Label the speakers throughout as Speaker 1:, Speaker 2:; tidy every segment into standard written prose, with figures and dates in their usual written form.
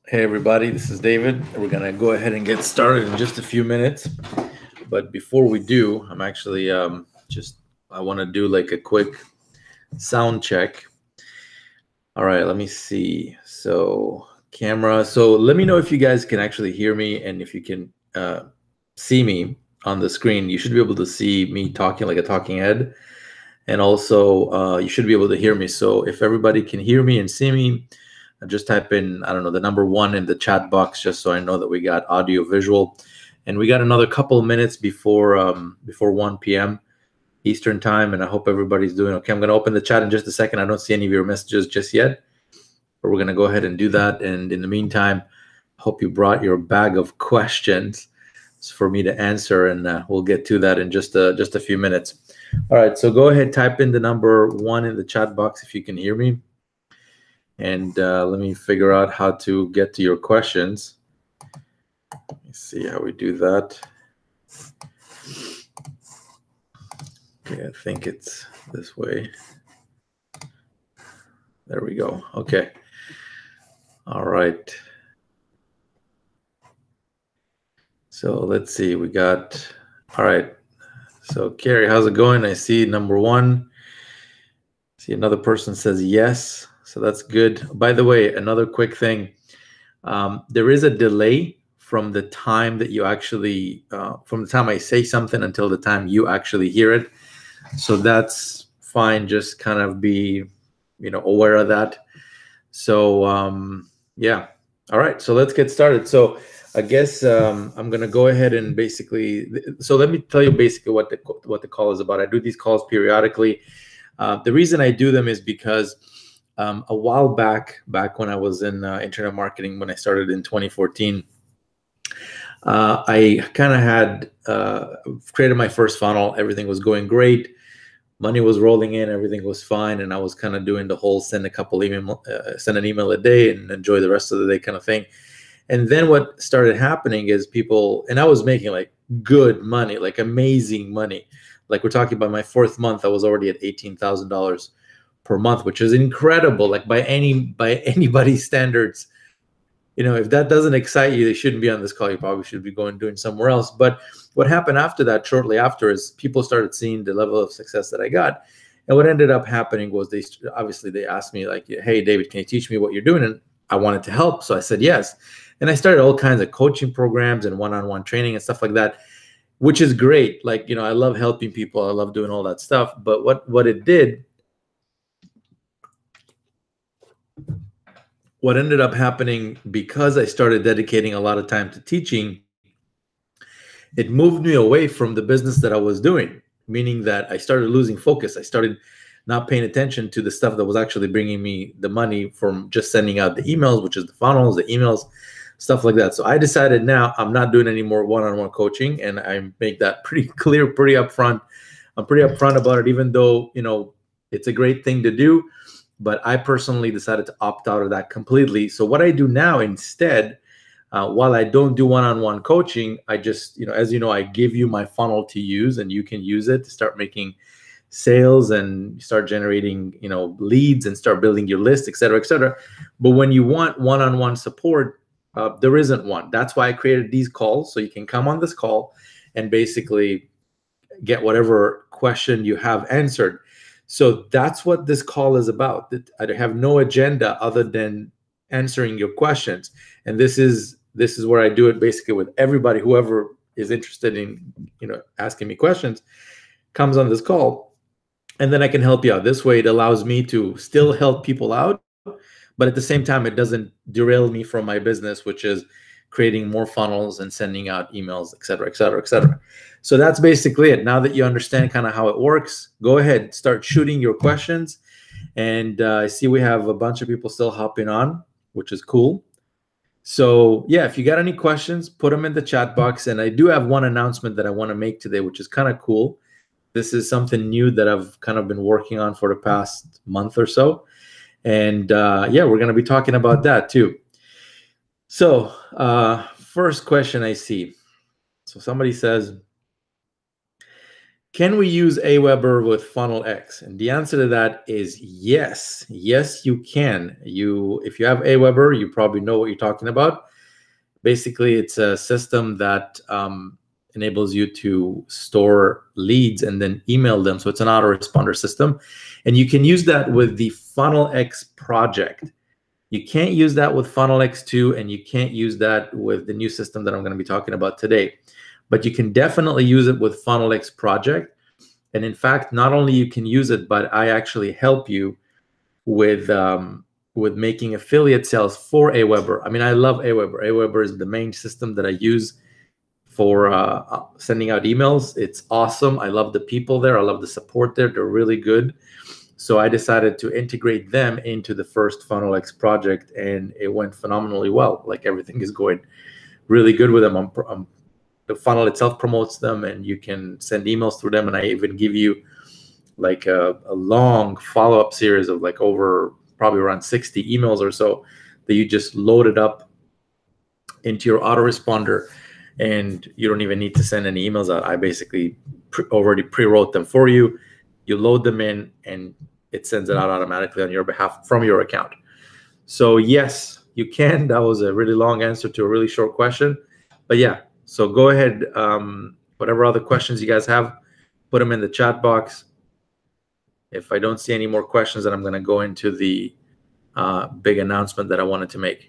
Speaker 1: Hey everybody, this is David. We're gonna go ahead and get started in just a few minutes. But before we do, I'm actually I want to do like a quick sound check. All right, let me see. So camera. So let me know if you guys can actually hear me and if you can see me on the screen. You should be able to see me talking like a talking head, and also you should be able to hear me. So if everybody can hear me and see me, just type in, I don't know, the number 1 in the chat box, just so I know that we got audio visual. And we got another couple of minutes before 1 p.m. Eastern time, and I hope everybody's doing okay. I'm going to open the chat in just a second. I don't see any of your messages just yet, but we're going to go ahead and do that. And in the meantime, hope you brought your bag of questions for me to answer, and we'll get to that in just a few minutes. All right, so go ahead, type in the number 1 in the chat box if you can hear me. And let me figure out how to get to your questions. Let me see how we do that. Okay, I think it's this way. There we go. Okay. All right. So let's see. We got, all right. So Carrie, how's it going? I see number 1. See another person says yes. So that's good. By the way, another quick thing. There is a delay from the time that you actually, from the time I say something until the time you actually hear it. So that's fine. Just kind of be, aware of that. So, yeah. All right. So let's get started. So I guess I'm going to go ahead and basically, so let me tell you basically what the call is about. I do these calls periodically. The reason I do them is because a while back when I was in internet marketing, when I started in 2014, I kind of had created my first funnel. Everything was going great. Money was rolling in. Everything was fine. And I was kind of doing the whole send an email a day and enjoy the rest of the day kind of thing. And then what started happening is and I was making like good money, like amazing money. Like we're talking about my 4th month, I was already at $18,000 per month, which is incredible. Like by anybody's standards, if that doesn't excite you, they shouldn't be on this call. You probably should be doing somewhere else. But what happened after that, shortly after, is people started seeing the level of success that I got. And what ended up happening was they asked me like, hey, David, can you teach me what you're doing? And I wanted to help. So I said yes. And I started all kinds of coaching programs and one-on-one training and stuff like that, which is great. Like, I love helping people. I love doing all that stuff. But what ended up happening, because I started dedicating a lot of time to teaching, it moved me away from the business that I was doing, meaning that I started losing focus. I started not paying attention to the stuff that was actually bringing me the money from just sending out the emails, which is the funnels, the emails, stuff like that. So I decided now I'm not doing any more one-on-one coaching, and I make that pretty clear, pretty upfront. I'm pretty upfront about it, even though, it's a great thing to do. But I personally decided to opt out of that completely. So what I do now instead, while I don't do one-on-one coaching, I just, as you know, I give you my funnel to use, and you can use it to start making sales and start generating, leads and start building your list, et cetera, et cetera. But when you want one-on-one support, there isn't one. That's why I created these calls. So you can come on this call and basically get whatever question you have answered. So that's what this call is about. I have no agenda other than answering your questions. And this is where I do it basically with everybody. Whoever is interested in, asking me questions comes on this call, and then I can help you out. This way it allows me to still help people out, but at the same time, it doesn't derail me from my business, which is creating more funnels and sending out emails, et cetera, et cetera, et cetera. So that's basically it. Now that you understand kind of how it works, go ahead, start shooting your questions. And I see we have a bunch of people still hopping on, which is cool. So yeah, if you got any questions, put them in the chat box. And I do have one announcement that I want to make today, which is kind of cool. This is something new that I've kind of been working on for the past month or so. And yeah, we're going to be talking about that too. So first question I see. So somebody says, Can we use Aweber with Funnel X? And the answer to that is yes. Yes, you can. If you have Aweber, you probably know what you're talking about. Basically, it's a system that enables you to store leads and then email them. So it's an autoresponder system. And you can use that with the Funnel X project. You can't use that with Funnel X2, and you can't use that with the new system that I'm going to be talking about today. But you can definitely use it with Funnel X project. And in fact, not only you can use it, but I actually help you with making affiliate sales for Aweber. I mean, I love Aweber. Aweber is the main system that I use for sending out emails. It's awesome. I love the people there. I love the support there. They're really good. So I decided to integrate them into the first Funnel X project, and it went phenomenally well. Like, everything is going really good with them. The funnel itself promotes them, and you can send emails through them. And I even give you like a long follow-up series of like over probably around 60 emails or so that you just load it up into your autoresponder, and you don't even need to send any emails out. I basically already pre-wrote them for you. You load them in, and it sends it out automatically on your behalf from your account. So yes, you can. That was a really long answer to a really short question. But yeah, so go ahead. Whatever other questions you guys have, put them in the chat box. If I don't see any more questions, then I'm going to go into the big announcement that I wanted to make.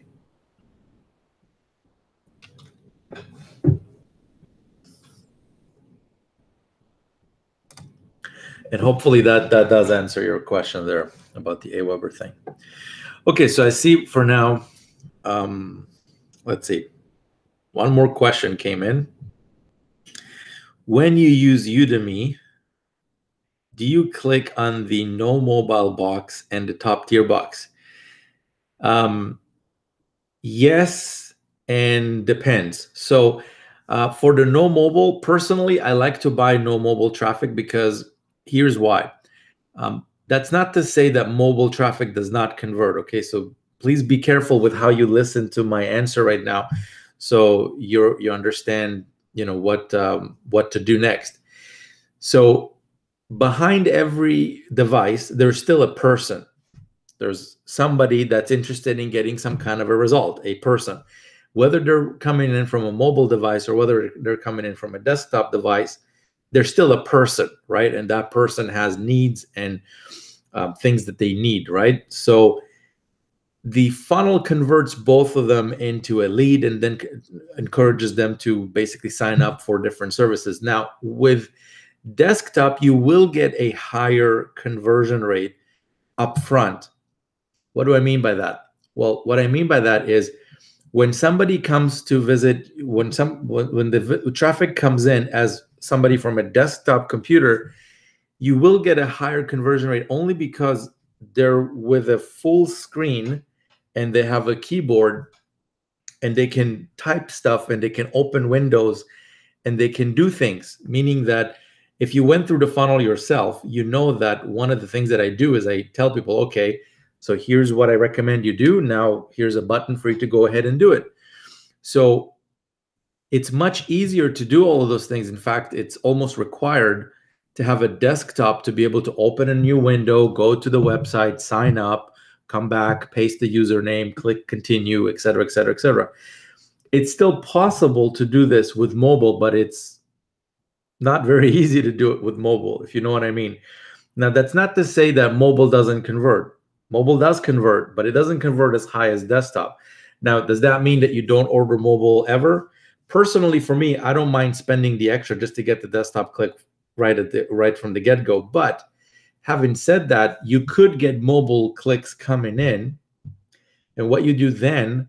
Speaker 1: And hopefully that does answer your question there about the Aweber thing. Okay, so I see for now, let's see. One more question came in. When you use Udemy, do you click on the no mobile box and the top tier box? Yes, and depends. So for the no mobile, personally, I like to buy no mobile traffic, because here's why. That's not to say that mobile traffic does not convert. Okay, so please be careful with how you listen to my answer right now, so you understand, what to do next. So behind every device, there's still a person. There's somebody that's interested in getting some kind of a result, a person. Whether they're coming in from a mobile device or whether they're coming in from a desktop device, they're still a person, right? And that person has needs and things that they need, right? So the funnel converts both of them into a lead and then encourages them to basically sign up for different services. Now, with desktop, you will get a higher conversion rate up front. What do I mean by that? Well, what I mean by that is when somebody comes to visit, when the traffic comes in as somebody from a desktop computer, you will get a higher conversion rate only because they're with a full screen and they have a keyboard and they can type stuff and they can open windows and they can do things. Meaning that if you went through the funnel yourself, you know that one of the things that I do is I tell people, okay, so here's what I recommend you do. Now here's a button for you to go ahead and do it. So it's much easier to do all of those things. In fact, it's almost required to have a desktop to be able to open a new window, go to the website, sign up, come back, paste the username, click continue, et cetera, et cetera, et cetera. It's still possible to do this with mobile, but it's not very easy to do it with mobile, if you know what I mean. Now, that's not to say that mobile doesn't convert. Mobile does convert, but it doesn't convert as high as desktop. Now, does that mean that you don't order mobile ever? Personally, for me, I don't mind spending the extra just to get the desktop click right from the get-go. But having said that, you could get mobile clicks coming in, and what you do then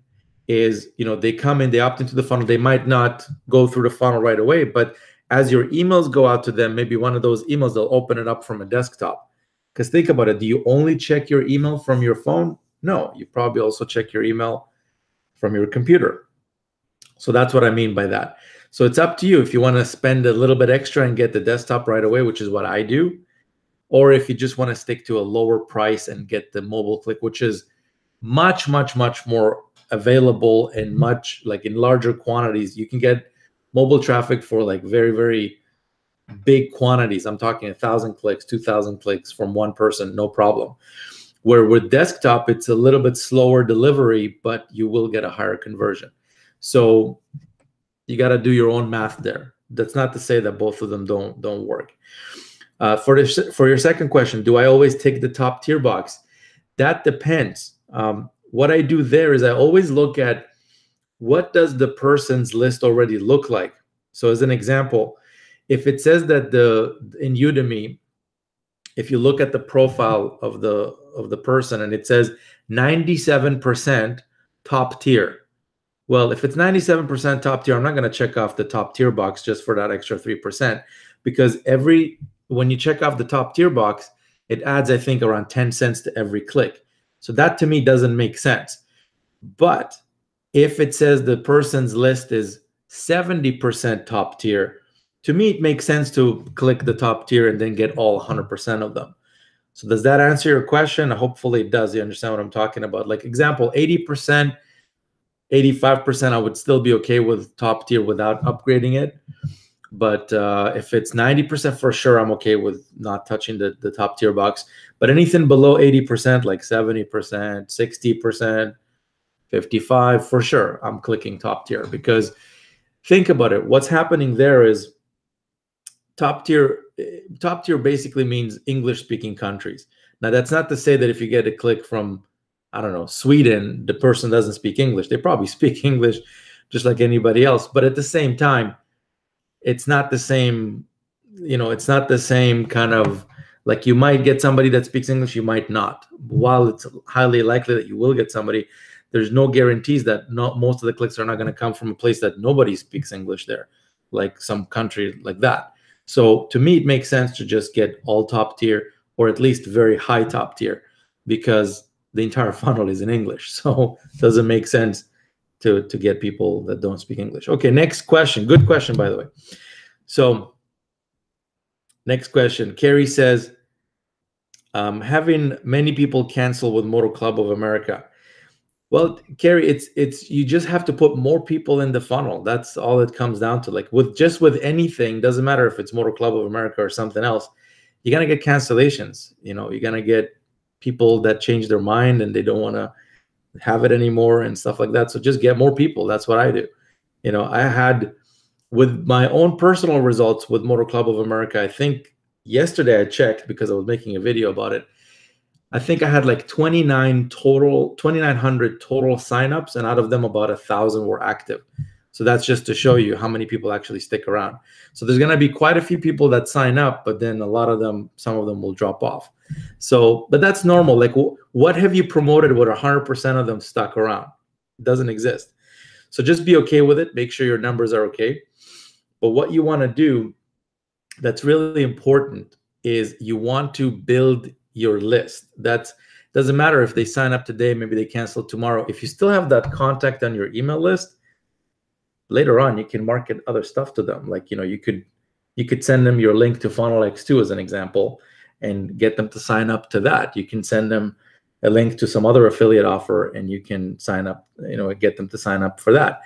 Speaker 1: is, they come in, they opt into the funnel. They might not go through the funnel right away, but as your emails go out to them, maybe one of those emails, they'll open it up from a desktop. Because think about it, do you only check your email from your phone? No, you probably also check your email from your computer. So that's what I mean by that. So it's up to you if you want to spend a little bit extra and get the desktop right away, which is what I do, or if you just want to stick to a lower price and get the mobile click, which is much, much, much more available and much like in larger quantities. You can get mobile traffic for like very, very big quantities. I'm talking 1,000 clicks, 2,000 clicks from one person, no problem. Where with desktop, it's a little bit slower delivery, but you will get a higher conversion. So you got to do your own math there. That's not to say that both of them don't work. For your second question, do I always take the top tier box? That depends. What I do there is I always look at what does the person's list already look like. So as an example, if it says that in Udemy, if you look at the profile of the person and it says 97% top tier. Well, if it's 97% top tier, I'm not going to check off the top tier box just for that extra 3%, because when you check off the top tier box, it adds, I think, around 10 cents to every click. So that to me doesn't make sense. But if it says the person's list is 70% top tier, to me, it makes sense to click the top tier and then get all 100% of them. So does that answer your question? Hopefully it does. You understand what I'm talking about? Like example, 80%, 85%, I would still be okay with top tier without upgrading it. But if it's 90% for sure, I'm okay with not touching the top tier box. But anything below 80%, like 70%, 60%, 55%, for sure, I'm clicking top tier. Because think about it. What's happening there is top tier basically means English-speaking countries. Now, that's not to say that if you get a click from, I don't know, Sweden, the person doesn't speak English. They probably speak English just like anybody else. But at the same time, it's not the same, it's not the same kind of, like you might get somebody that speaks English, you might not. While it's highly likely that you will get somebody, there's no guarantees that most of the clicks are not going to come from a place that nobody speaks English there, like some country like that. So to me, it makes sense to just get all top tier, or at least very high top tier, because the entire funnel is in English. So it doesn't make sense to get people that don't speak English. Okay, next question. Good question, by the way. So next question. Carrie says, having many people cancel with Motor Club of America. Well, Carrie, it's you just have to put more people in the funnel. That's all it comes down to. Like with anything, doesn't matter if it's Motor Club of America or something else, you're gonna get cancellations. You're gonna get people that change their mind and they don't want to have it anymore and stuff like that. So just get more people. That's what I do. I had, with my own personal results with Motor Club of America, I think yesterday I checked because I was making a video about it. I think I had like 2,900 total signups, and out of them about 1,000 were active. So that's just to show you how many people actually stick around. So there's going to be quite a few people that sign up, but then some of them will drop off. So, but that's normal. Like, what have you promoted where 100% of them stuck around? It doesn't exist. So just be okay with it. Make sure your numbers are okay. But what you want to do that's really important is you want to build your list. That doesn't matter if they sign up today, maybe they cancel tomorrow. If you still have that contact on your email list, later on you can market other stuff to them. Like, you could send them your link to Funnel X2 as an example and get them to sign up to that. You can send them a link to some other affiliate offer and you can sign up, get them to sign up for that.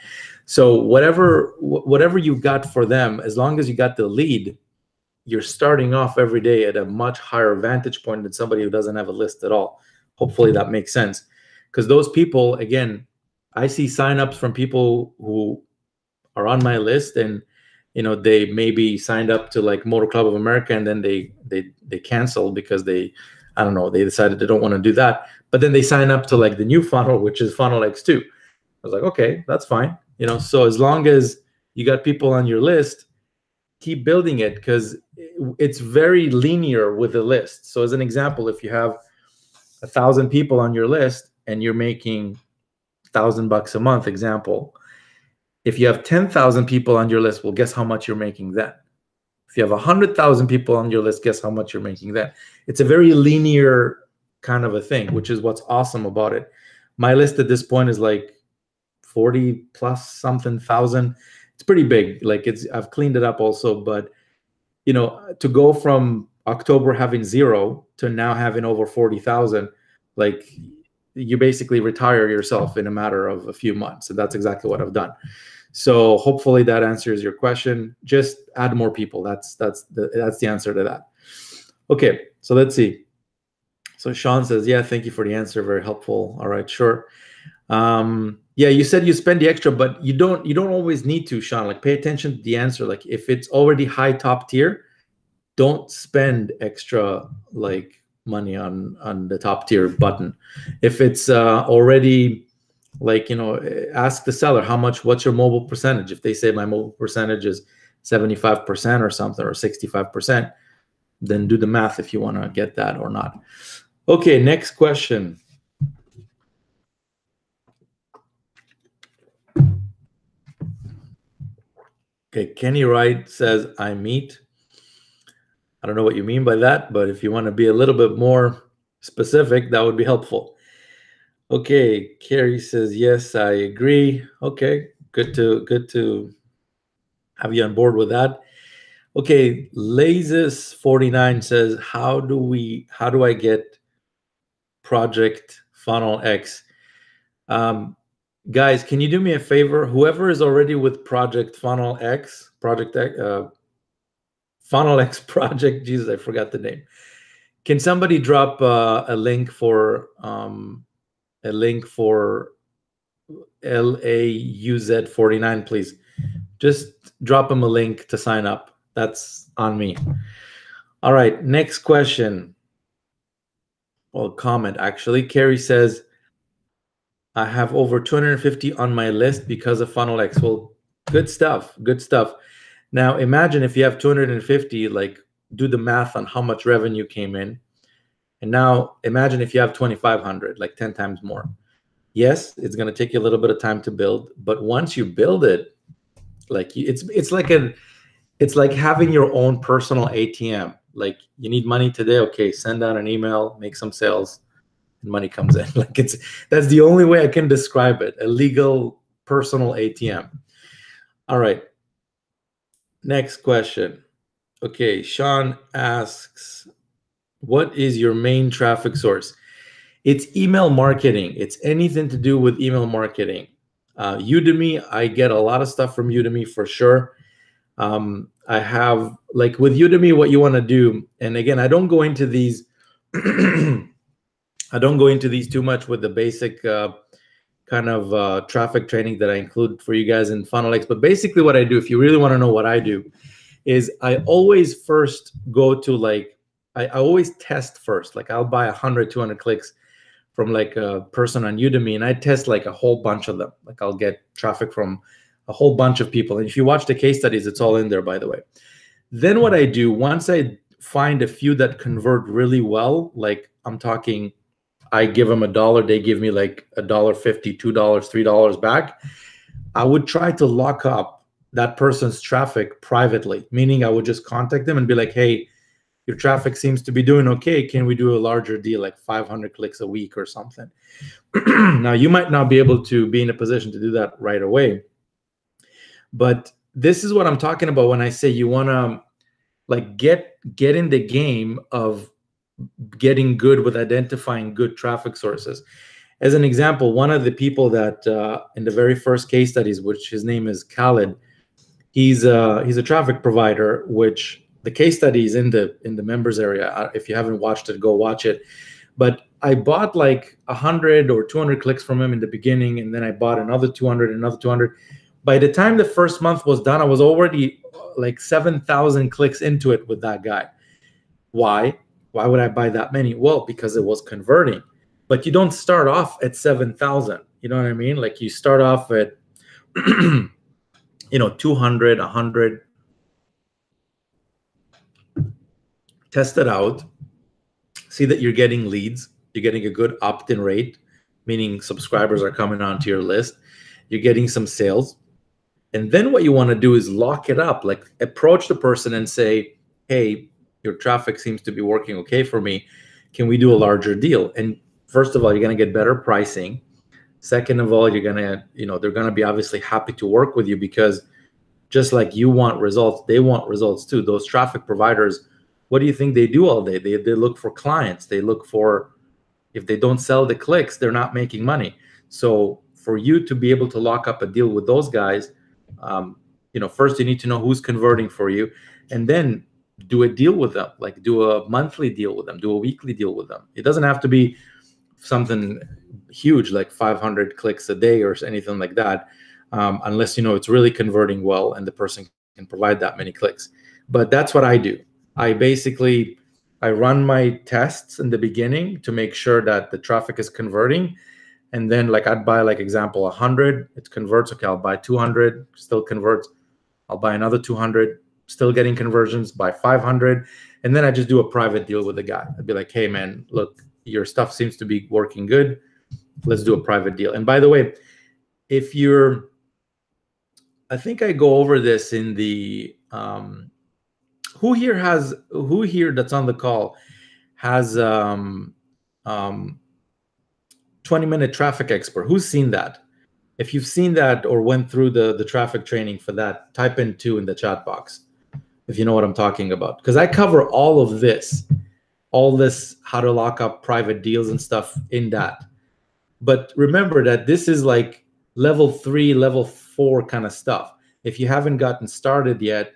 Speaker 1: So whatever you got for them, as long as you got the lead, you're starting off every day at a much higher vantage point than somebody who doesn't have a list at all. Hopefully that makes sense. Because those people, again, I see signups from people who are on my list and they maybe signed up to like Motor Club of America and then they canceled because they decided they don't want to do that. But then they sign up to like the new funnel, which is Funnel X2. I was like, okay, that's fine. So as long as you got people on your list, keep building it, because it's very linear with the list. So as an example, if you have 1,000 people on your list and you're making $1,000 a month, example, if you have 10,000 people on your list, well, guess how much you're making then? If you have 100,000 people on your list, guess how much you're making then? It's a very linear kind of a thing, which is what's awesome about it. My list at this point is like 40 plus something thousand. It's pretty big. Like I've cleaned it up also, but to go from October having 0 to now having over 40,000, like you basically retire yourself in a matter of a few months. And that's exactly what I've done. So hopefully that answers your question. Just add more people. That's the answer to that. Okay, so let's see. So Sean says, yeah, thank you for the answer. Very helpful. All right, sure. Yeah, you said you spend the extra, but you don't always need to, Sean. Like, pay attention to the answer. Like, if it's already high top tier, don't spend extra like money on the top tier button. If it's already like, ask the seller what's your mobile percentage. If they say my mobile percentage is 75% or something, or 65%, then do the math if you want to get that or not. Okay, next question. Okay, Kenny Wright says, I meet. I don't know what you mean by that, but if you want to be a little bit more specific, that would be helpful. Okay, Carrie says, yes, I agree. Okay, good to have you on board with that. Okay, Lazis49 says, how do I get Project Funnel X? Guys, can you do me a favor? Whoever is already with Project Funnel X, Funnel X Project, Jesus, I forgot the name. Can somebody drop a link for LAUZ49, please? Just drop them a link to sign up. That's on me. All right, next question. Well, comment actually. Carrie says, I have over 250 on my list because of Funnel X. Well, good stuff. Good stuff. Now imagine if you have 250, like, do the math on how much revenue came in. And now imagine if you have 2,500, like 10 times more. Yes, it's going to take you a little bit of time to build, but once you build it, like, it's like having your own personal ATM. Like, you need money today, okay, send out an email, make some sales, and money comes in. Like, that's the only way I can describe it. A legal personal ATM. All right. Next question. Okay, Sean asks, what is your main traffic source? It's email marketing. It's anything to do with email marketing. Udemy, I get a lot of stuff from Udemy for sure. I have, like, with Udemy, what you want to do, and again, I don't go into these I don't go into these too much with the basic kind of traffic training that I include for you guys in Funnel X. But basically what I do, if you really want to know what I do, is I always first go to, like, I always test first. Like, I'll buy 100, 200 clicks from like a person on Udemy, and I test like a whole bunch of them. Like, I'll get traffic from a whole bunch of people. And if you watch the case studies, it's all in there, by the way. Then what I do, once I find a few that convert really well, like, I'm talking, I give them $1, they give me like $1.50, $2, $3 back, I would try to lock up that person's traffic privately, meaning I would just contact them and be like, hey, your traffic seems to be doing okay. Can we do a larger deal, like 500 clicks a week or something? Now, you might not be able to be in a position to do that right away, but this is what I'm talking about when I say you want to, like, get in the game of getting good with identifying good traffic sources. As an example, one of the people that in the very first case studies, which his name is Khaled, he's a traffic provider, which the case study is in the members area. If you haven't watched it, go watch it. But I bought like 100 or 200 clicks from him in the beginning, and then I bought another 200, another 200. By the time the first month was done, I was already like 7,000 clicks into it with that guy. Why? Why would I buy that many? Well, because it was converting. But you don't start off at 7,000. You know what I mean? Like, you start off at 200, 100. Test it out. See that you're getting leads. You're getting a good opt-in rate, meaning subscribers are coming onto your list. You're getting some sales. And then what you want to do is lock it up. Like, approach the person and say, hey, your traffic seems to be working okay for me. Can we do a larger deal? And first of all, you're going to get better pricing. Second of all, you're going to, they're going to be obviously happy to work with you, because just like you want results, they want results too. Those traffic providers, what do you think they do all day? They look for clients. They look for, if they don't sell the clicks, they're not making money. So for you to be able to lock up a deal with those guys, First you need to know who's converting for you, and then do a deal with them, like do a monthly deal with them, do a weekly deal with them. It doesn't have to be something huge like 500 clicks a day or anything like that, unless it's really converting well and the person can provide that many clicks. But that's what I do. I run my tests in the beginning to make sure that the traffic is converting, and then like I'd buy, like example, 100, it converts. Okay, I'll buy 200, still converts. I'll buy another 200, still getting conversions, buy 500, and then I just do a private deal with the guy. I'd be like, hey man, look, your stuff seems to be working good. Let's do a private deal. And by the way, I think I go over this in the, who here that's on the call has 20-minute traffic expert? Who's seen that? If you've seen that or went through the traffic training for that, type in 2 in the chat box, if you know what I'm talking about. Because I cover all this, how to lock up private deals and stuff in that. But remember that this is like level 3, level 4 kind of stuff. If you haven't gotten started yet,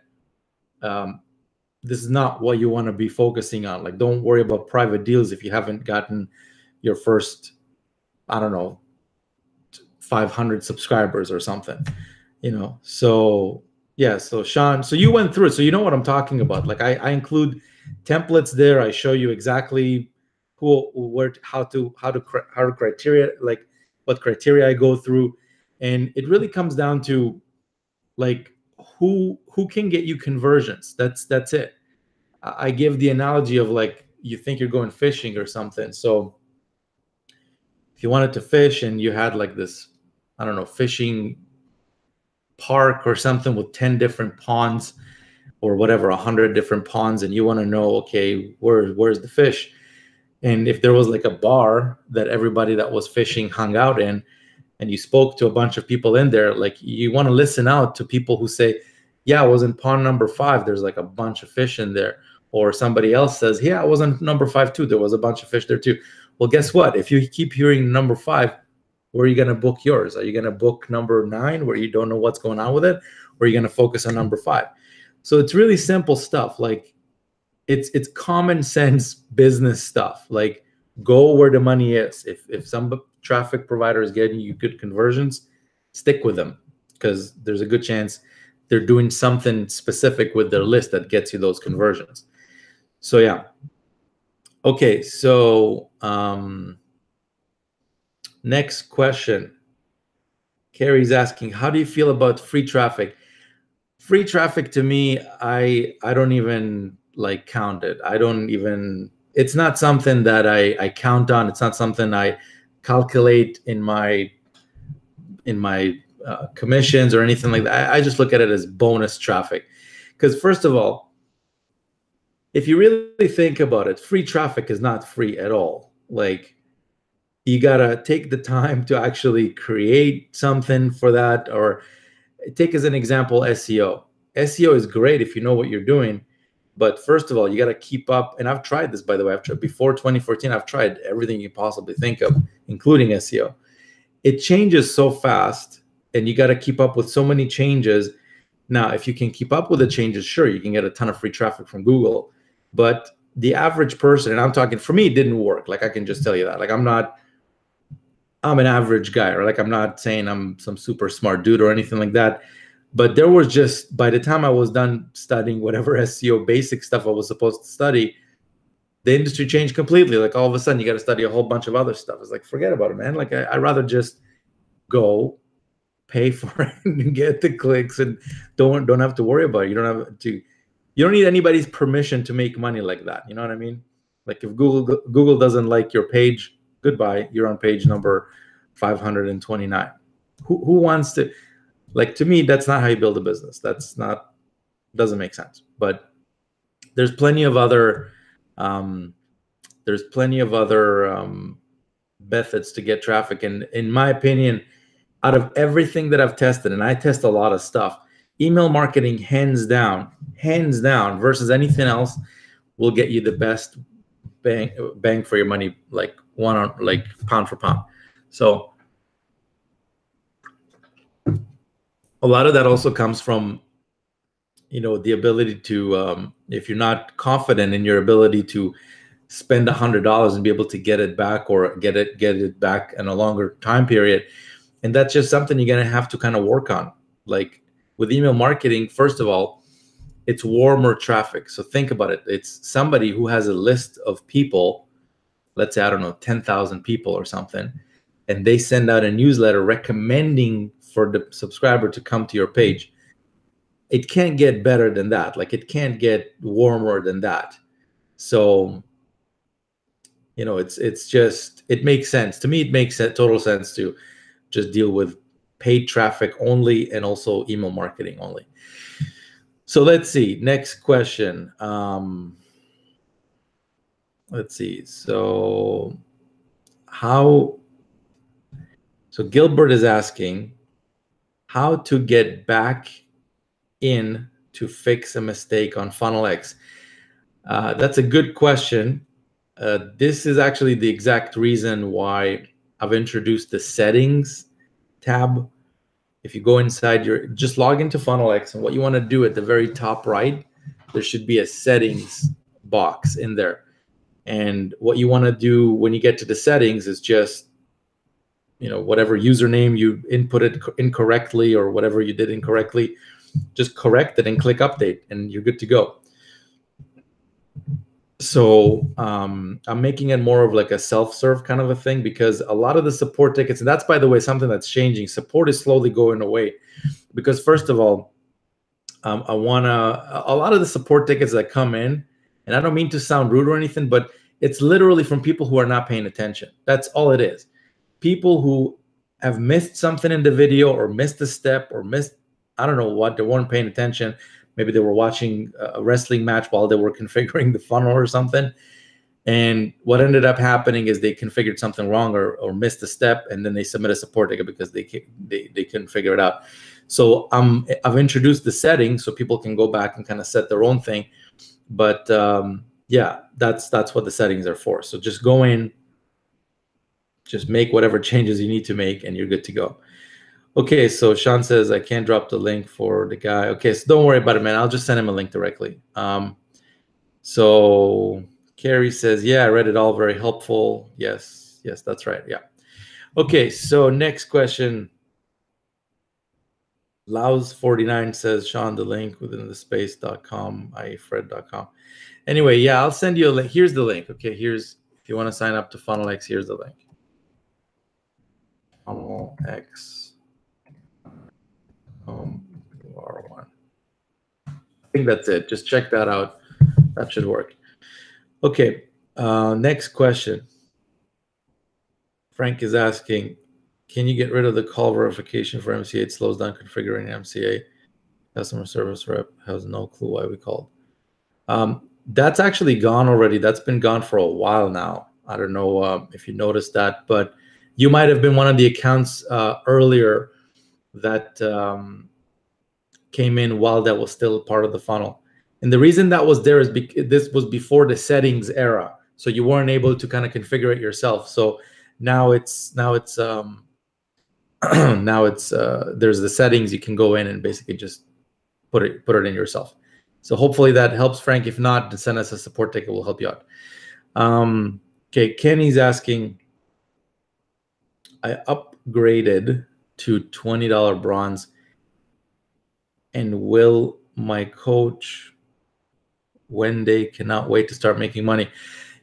Speaker 1: this is not what you want to be focusing on. Like, don't worry about private deals if you haven't gotten your first, I don't know, 500 subscribers or something, So yeah, so Sean, so you went through it, so you know what I'm talking about. Like I include templates there. I show you exactly how to criteria, like what criteria I go through, and it really comes down to like who can get you conversions. That's it. I give the analogy of like, you think you're going fishing or something. So if you wanted to fish and you had like this, I don't know, fishing park or something with 10 different ponds or whatever, 100 different ponds, and you want to know, okay, where's the fish? And if there was like a bar that everybody that was fishing hung out in, and you spoke to a bunch of people in there, like you want to listen out to people who say, yeah, I was in pond number 5, there's like a bunch of fish in there. Or somebody else says, yeah, I was in number 5 too, there was a bunch of fish there too. Well, guess what? If you keep hearing number 5, where are you going to book yours? Are you going to book number 9 where you don't know what's going on with it? Or are you going to focus on number 5? So it's really simple stuff. Like it's common sense business stuff. Like go where the money is. If some traffic provider is getting you good conversions, stick with them, because there's a good chance they're doing something specific with their list that gets you those conversions. So yeah. Okay, so next question. Carrie's asking, how do you feel about free traffic? Free traffic to me, I don't even like count it. It's not something that I count on. It's not something I calculate in my commissions or anything like that. I just look at it as bonus traffic. Because first of all, if you really think about it, free traffic is not free at all. Like, you gotta take the time to actually create something for that. Or take as an example SEO. SEO is great if you know what you're doing, but first of all, you gotta keep up. And I've tried this, by the way. Before 2014, I've tried everything you possibly think of, including SEO. It changes so fast, and you gotta keep up with so many changes. Now, if you can keep up with the changes, sure, you can get a ton of free traffic from Google. But the average person, and I'm talking, for me, it didn't work. Like, I can just tell you that. Like, I'm an average guy, or like, I'm not saying I'm some super smart dude or anything like that. But there was just, by the time I was done studying whatever SEO basic stuff I was supposed to study, the industry changed completely. Like, all of a sudden, you got to study a whole bunch of other stuff. It's like, forget about it, man. Like, I'd rather just go pay for it and get the clicks, and don't have to worry about it. You don't need anybody's permission to make money like that. You know what I mean? Like, if Google doesn't like your page, goodbye. You're on page number 529. Who wants to? Like, to me, that's not how you build a business. Doesn't make sense. But there's plenty of other methods to get traffic. And in my opinion, out of everything that I've tested, and I test a lot of stuff, email marketing, hands down, versus anything else, will get you the best bang for your money, like pound for pound. So A lot of that also comes from, the ability to, if you're not confident in your ability to spend $100 and be able to get it back, or get it back in a longer time period. And that's just something you're going to have to kind of work on. Like with email marketing, first of all, it's warmer traffic. So think about it. It's somebody who has a list of people, let's say, I don't know, 10,000 people or something, and they send out a newsletter recommending for the subscriber to come to your page. It can't get better than that. Like, it can't get warmer than that. So, it's just, it makes sense to me. It makes total sense to just deal with paid traffic only, and also email marketing only. So let's see. Next question. Let's see. So Gilbert is asking how to get back in to fix a mistake on FunnelX. That's a good question. This is actually the exact reason why I've introduced the settings tab. If you go inside just log into FunnelX, and what you want to do at the very top right, there should be a settings box in there. And what you want to do when you get to the settings is just, whatever username you inputted incorrectly, or whatever you did incorrectly, just correct it and click update, and you're good to go. So I'm making it more of like a self-serve kind of a thing, because a lot of the support tickets, and that's, by the way, something that's changing. Support is slowly going away, because first of all, a lot of the support tickets that come in, and I don't mean to sound rude or anything, but it's literally from people who are not paying attention. That's all it is. People who have missed something in the video, or missed a step, or missed, I don't know what, they weren't paying attention. Maybe they were watching a wrestling match while they were configuring the funnel or something. And what ended up happening is they configured something wrong, or missed a step, and then they submit a support ticket because they couldn't figure it out. So I've introduced the settings so people can go back and kind of set their own thing. But yeah, that's what the settings are for. So just go in, just make whatever changes you need to make, and you're good to go. Okay, so Sean says, I can't drop the link for the guy. Okay, so don't worry about it, man. I'll just send him a link directly. So Carrie says, yeah, I read it all. Very helpful. Yes, that's right. Yeah. Okay, so next question. Laus49 says, Sean, the link within the space.com, ifred.com. Anyway, yeah, I'll send you a link. Here's the link. Okay, if you want to sign up to FunnelX, here's the link. FunnelX. R1. I think that's it. Just check that out. That should work. Okay, next question. Frank is asking, can you get rid of the call verification for MCA? It slows down configuring MCA. Customer service rep has no clue why we called. That's actually gone already. That's been gone for a while now. I don't know if you noticed that, but you might have been one of the accounts earlier that came in while that was still part of the funnel. And the reason that was there is because this was before the settings era, so you weren't able to kind of configure it yourself. So now it's there's the settings. You can go in and basically just put it in yourself. So hopefully that helps, Frank. If not, then send us a support ticket. We'll help you out. Okay, Kenny's asking, I upgraded to $20 bronze, and will my coach Wendy cannot wait to start making money.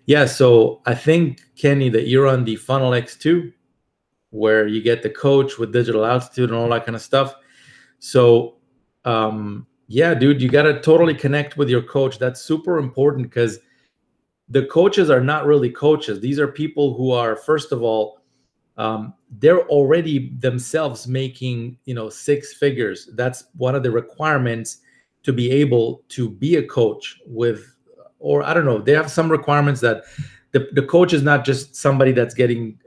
Speaker 1: Yeah, so I think, Kenny, that you're on the FunnelX 2, where you get the coach with digital altitude and all that kind of stuff. So yeah, dude, you got to totally connect with your coach. That's super important, because the coaches are not really coaches. These are people who are, first of all, they're already themselves making, 6 figures. That's one of the requirements to be able to be a coach with, or I don't know, they have some requirements that the coach is not just somebody that's getting,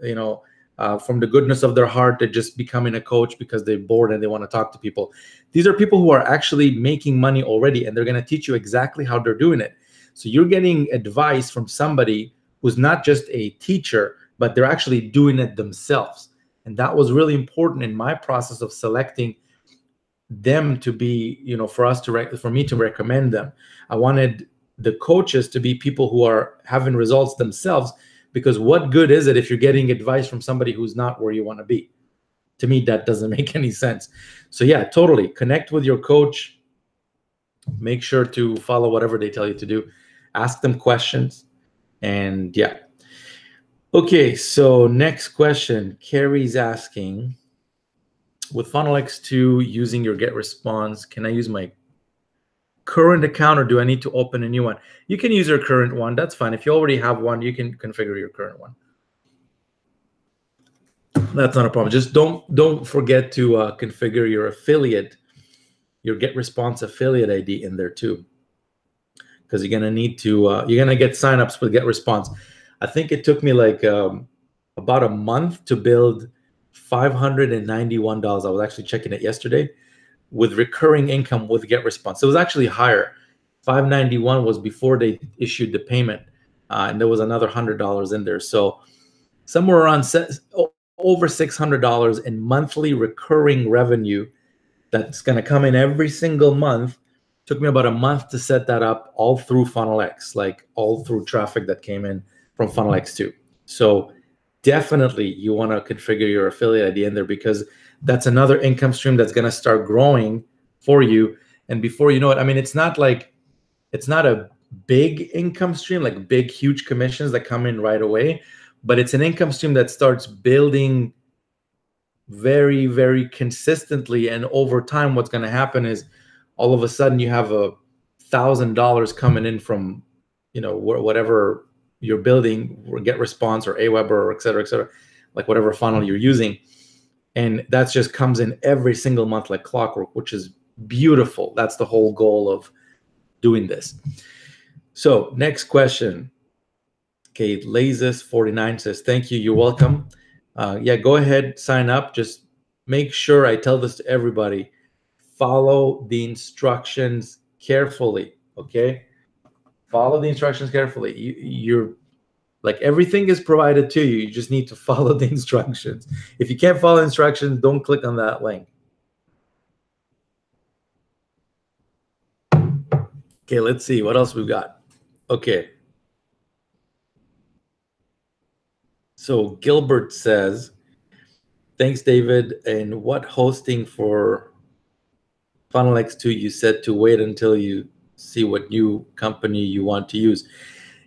Speaker 1: from the goodness of their heart, they're just becoming a coach because they're bored and they want to talk to people. These are people who are actually making money already, and they're going to teach you exactly how they're doing it. So you're getting advice from somebody who's not just a teacher, but they're actually doing it themselves. And that was really important in my process of selecting them to be, for me to recommend them. I wanted the coaches to be people who are having results themselves, because what good is it if you're getting advice from somebody who's not where you want to be? To me, that doesn't make any sense. So yeah, totally connect with your coach. Make sure to follow whatever they tell you to do. Ask them questions. And yeah. Okay, so next question. Carrie's asking, with Funnel X2 using your get response, can I use my current account or do I need to open a new one? You can use your current one. That's fine. If you already have one, you can configure your current one. That's not a problem. Just don't forget to configure your affiliate, your get response affiliate ID in there too, because you're gonna need to you're gonna get signups with get response. I think it took me like about a month to build $591. I was actually checking it yesterday, with recurring income with get response. It was actually higher. 591 was before they issued the payment, and there was another $100 in there. So somewhere around over $600 in monthly recurring revenue that's going to come in every single month. Took me about a month to set that up, all through Funnel X, like all through traffic that came in from Funnel X2. So definitely you want to configure your affiliate ID in there, because that's another income stream that's going to start growing for you. And before you know it, I mean, it's not a big income stream, like big, huge commissions that come in right away, but it's an income stream that starts building very, very consistently. And over time, what's going to happen is all of a sudden you have $1,000 coming in from, whatever you're building, or get response or Aweber or et cetera, like whatever funnel you're using. And that just comes in every single month like clockwork, which is beautiful. That's the whole goal of doing this. So next question. Okay, Lazis49 says, thank you, you're welcome. Yeah, go ahead, sign up. Just make sure, I tell this to everybody, follow the instructions carefully, okay? Follow the instructions carefully. You're like, everything is provided to you. You just need to follow the instructions. If you can't follow instructions, don't click on that link. Okay, let's see what else we've got. Okay. So Gilbert says, thanks, David. And what hosting for Funnel X2 you said to wait until you see what new company you want to use?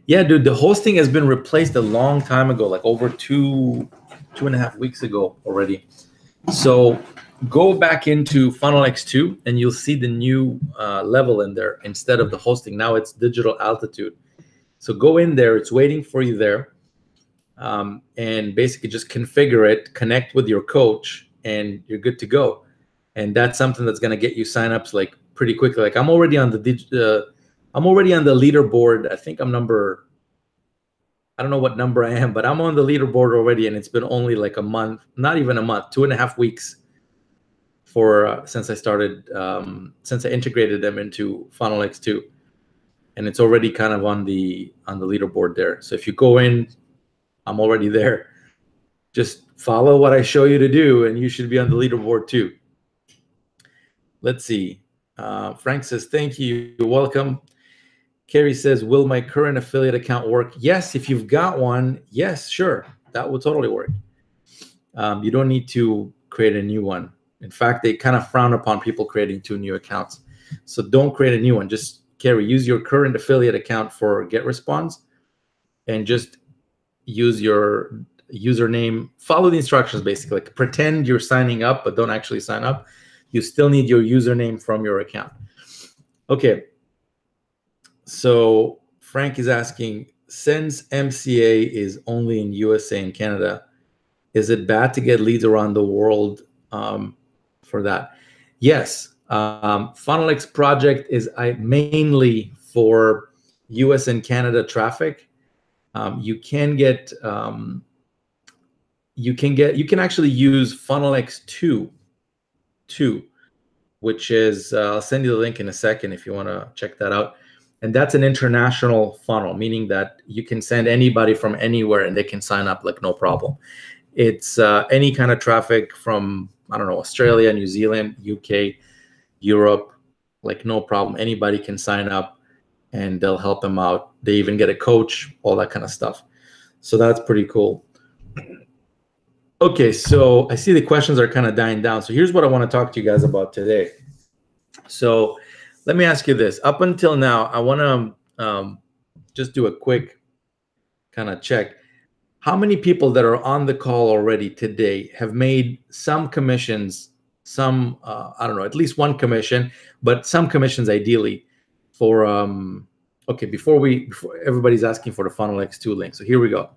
Speaker 1: Yeah, dude, the hosting has been replaced a long time ago, like over two and a half weeks ago already. So go back into Funnel X2 and you'll see the new level in there. Instead of the hosting, now it's Digital Altitude. So go in there, it's waiting for you there. And basically just configure it, connect with your coach, and you're good to go. And that's something that's going to get you signups like pretty quickly. Like I'm already on the leaderboard. I think I don't know what number I am, but I'm on the leaderboard already, and it's been only like a month, not even a month, 2.5 weeks since I started, since I integrated them into Funnel X2, and it's already kind of on the leaderboard there. So if you go in, I'm already there. Just follow what I show you to do, and you should be on the leaderboard too. Let's see. Frank says, thank you. You're welcome. Carrie says, will my current affiliate account work? Yes, if you've got one, yes, sure. That will totally work. You don't need to create a new one. In fact, they kind of frown upon people creating 2 new accounts. So don't create a new one. Just, Carrie, use your current affiliate account for get response and just use your username. Follow the instructions, basically. Like pretend you're signing up, but don't actually sign up. You still need your username from your account. Okay. So Frank is asking, since MCA is only in USA and Canada, is it bad to get leads around the world for that? Yes. FunnelX project is mainly for US and Canada traffic. You can actually use FunnelX2, which is, I'll send you the link in a second if you want to check that out. And that's an international funnel, meaning that you can send anybody from anywhere and they can sign up like no problem. It's any kind of traffic from, I don't know, Australia, New Zealand, UK. Europe, like no problem. Anybody can sign up and they'll help them out. They even get a coach, all that kind of stuff. So that's pretty cool. Okay, so I see the questions are kind of dying down. So here's what I want to talk to you guys about today. So let me ask you this. Up until now, I want to just do a quick kind of check. How many people that are on the call already today have made some commissions, some, I don't know, at least one commission, but some commissions ideally for, okay, before everybody's asking for the Funnel X2 link. So here we go.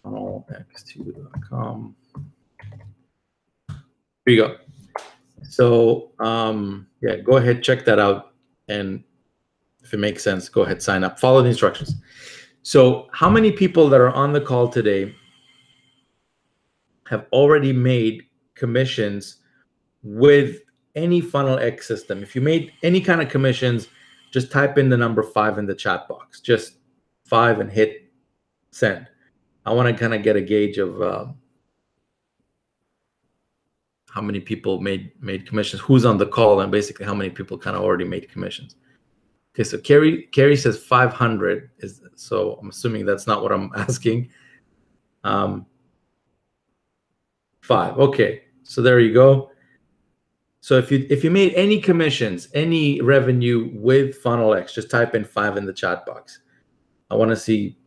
Speaker 1: funnelx2.com. Here you go. So yeah, go ahead, check that out. And if it makes sense, go ahead, sign up, follow the instructions. So how many people that are on the call today have already made commissions with any Funnel X system? If you made any kind of commissions, just type in the number 5 in the chat box, just 5 and hit send. I want to kind of get a gauge of how many people made commissions, who's on the call, and basically how many people kind of already made commissions. Okay, so Carrie says 500 is, so I'm assuming that's not what I'm asking. 5. Okay, so there you go. So if you made any commissions, any revenue with Funnel X, just type in 5 in the chat box. I want to see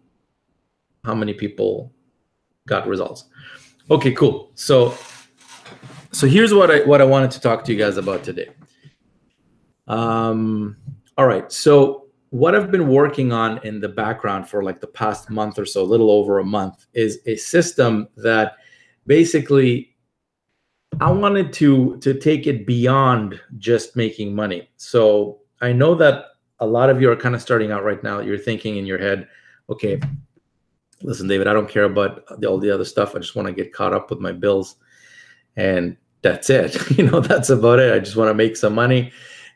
Speaker 1: how many people got results. Okay, cool. So here's what I wanted to talk to you guys about today. All right, so what I've been working on in the background for like the past month or so, a little over a month, is a system that basically I wanted to take it beyond just making money. So I know that a lot of you are kind of starting out right now. You're thinking in your head, okay, listen, David, I don't care about all the other stuff. I just want to get caught up with my bills, and that's it. That's about it. I just want to make some money,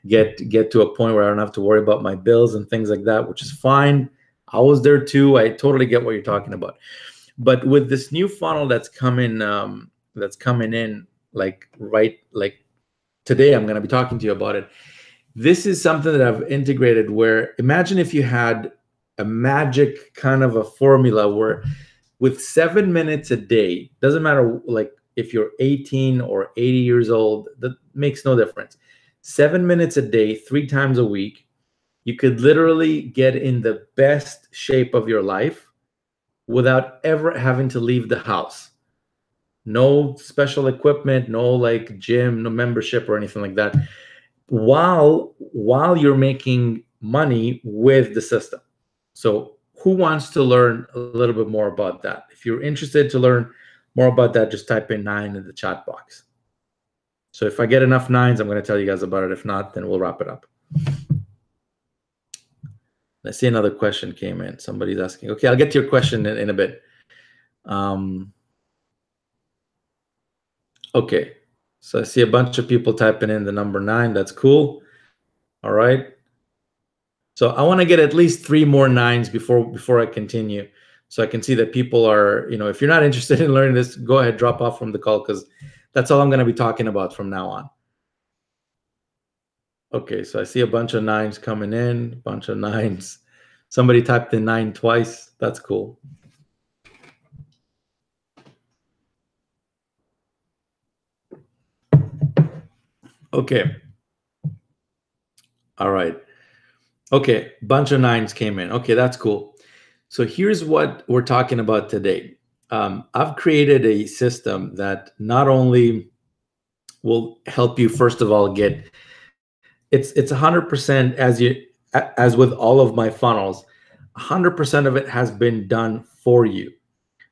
Speaker 1: get to a point where I don't have to worry about my bills and things like that, which is fine. I was there too. I totally get what you're talking about. But with this new funnel that's coming in, like today, I'm going to be talking to you about it. This is something that I've integrated where, imagine if you had a magic kind of a formula where with 7 minutes a day, doesn't matter like if you're 18 or 80 years old, that makes no difference. 7 minutes a day, 3 times a week, you could literally get in the best shape of your life without ever having to leave the house. No special equipment, no like gym, no membership or anything like that, while you're making money with the system. So who wants to learn a little bit more about that? If you're interested to learn more about that, just type in 9 in the chat box. So if I get enough 9s, I'm going to tell you guys about it. If not, then we'll wrap it up. I see another question came in. Somebody's asking. Okay, I'll get to your question in a bit. Okay, so I see a bunch of people typing in the number 9. That's cool. All right. So I want to get at least 3 more 9s before I continue, so I can see that people are, if you're not interested in learning this, go ahead, drop off from the call, because that's all I'm going to be talking about from now on. Okay, so I see a bunch of 9s coming in, a bunch of 9s. Somebody typed in 9 twice. That's cool. Okay. All right. Okay, bunch of 9s came in. Okay, that's cool. So here's what we're talking about today. I've created a system that not only will help you, first of all, get it's 100% as with all of my funnels, 100% of it has been done for you.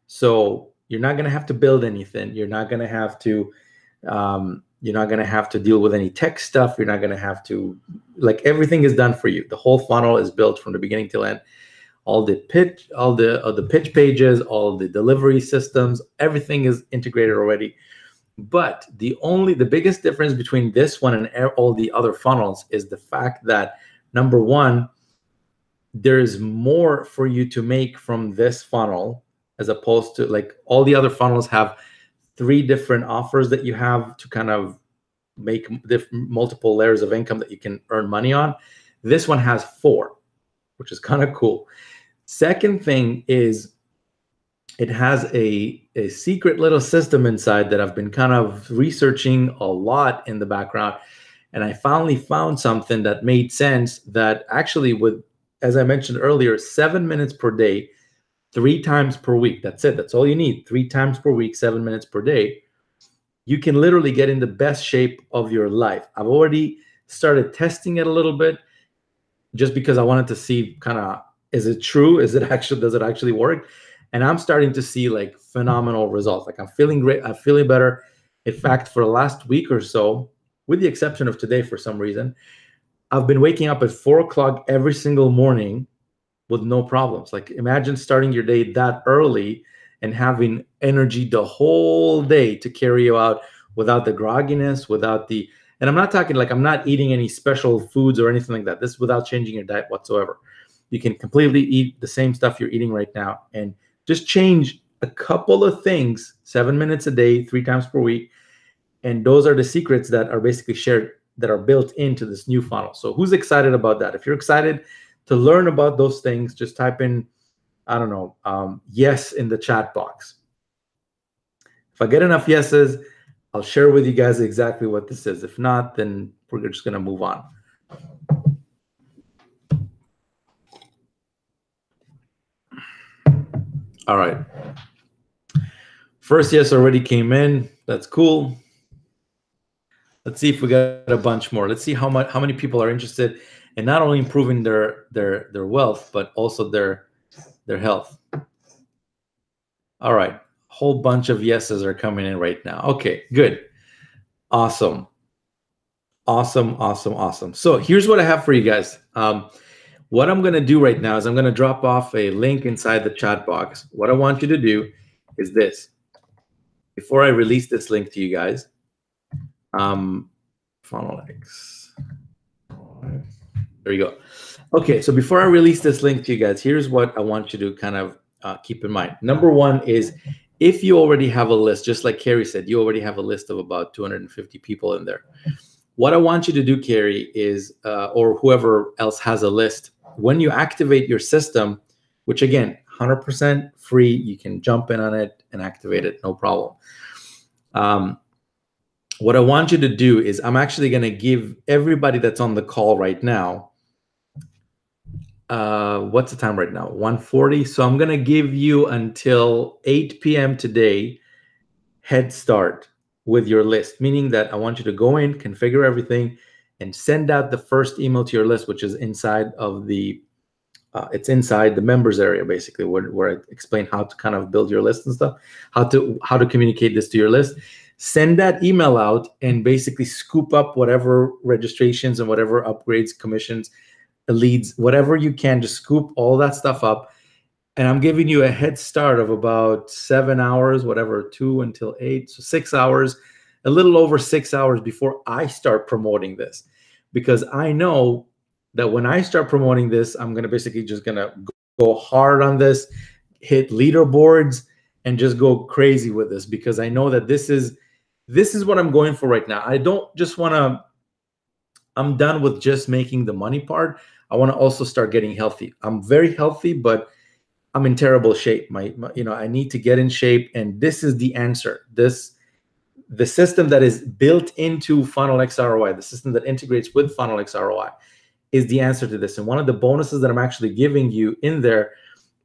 Speaker 1: So you're not going to have to build anything. You're not going to have to deal with any tech stuff. You're not going to have to, like, everything is done for you. The whole funnel is built from the beginning till end. All the pitch pages, all the delivery systems, everything is integrated already. But the biggest difference between this one and all the other funnels is the fact that, number one, there's more for you to make from this funnel, as opposed to like all the other funnels have 3 different offers that you have to kind of make multiple layers of income that you can earn money on. This one has 4, which is kind of cool. Second thing is it has a secret little system inside that I've been kind of researching a lot in the background. And I finally found something that made sense, that actually with, as I mentioned earlier, 7 minutes per day, 3 times per week. That's it. That's all you need. 3 times per week, 7 minutes per day. You can literally get in the best shape of your life. I've already started testing it a little bit just because I wanted to see kind of, is it true? Does it actually work? And I'm starting to see like phenomenal results. Like I'm feeling great. I'm feeling better. In fact, for the last week or so, with the exception of today, for some reason, I've been waking up at 4 o'clock every single morning with no problems. Like imagine starting your day that early and having energy the whole day to carry you out without the grogginess, without the, and I'm not talking like I'm not eating any special foods or anything like that. This is without changing your diet whatsoever. You can completely eat the same stuff you're eating right now and just change a couple of things, 7 minutes a day, 3 times per week. And those are the secrets that are basically shared, that are built into this new funnel. So who's excited about that? If you're excited to learn about those things, just type in, I don't know, yes in the chat box. If I get enough yeses, I'll share with you guys exactly what this is. If not, then we're just going to move on. All right. First yes already came in. That's cool. Let's see if we got a bunch more. Let's see how many people are interested in not only improving their wealth, but also their health. All right. Whole bunch of yeses are coming in right now. Okay, good. Awesome. Awesome. So here's what I have for you guys. What I'm going to do right now is I'm going to drop off a link inside the chat box. What I want you to do is this. Before I release this link to you guys, FunnelX. There you go. Okay, so before I release this link to you guys, here's what I want you to kind of keep in mind. Number one is, if you already have a list, just like Carrie said, you already have a list of about 250 people in there. What I want you to do, Carrie, is, or whoever else has a list, when you activate your system, which again, 100% free, you can jump in on it and activate it, no problem. What I want you to do is, I'm actually going to give everybody that's on the call right now, what's the time right now? 1:40. So I'm going to give you until 8 p.m. today head start with your list, meaning that I want you to go in, configure everything, and send out the first email to your list, which is inside of the, it's inside the members area, basically, where I explain how to kind of build your list and stuff, how to communicate this to your list. Send that email out and basically scoop up whatever registrations and whatever upgrades, commissions, leads, whatever you can, just scoop all that stuff up. And I'm giving you a head start of about 7 hours, whatever, 2 until 8, so 6 hours, a little over 6 hours before I start promoting this. Because I know that when I start promoting this, I'm going to basically just going to go hard on this, hit leaderboards, and just go crazy with this, because I know that this is what I'm going for right now. I don't just want to, I'm done with just making the money part. I want to also start getting healthy. I'm very healthy, but I'm in terrible shape. I need to get in shape, and this is the answer. The system that is built into FunnelX ROI, the system that integrates with FunnelX ROI, is the answer to this. And one of the bonuses that I'm actually giving you in there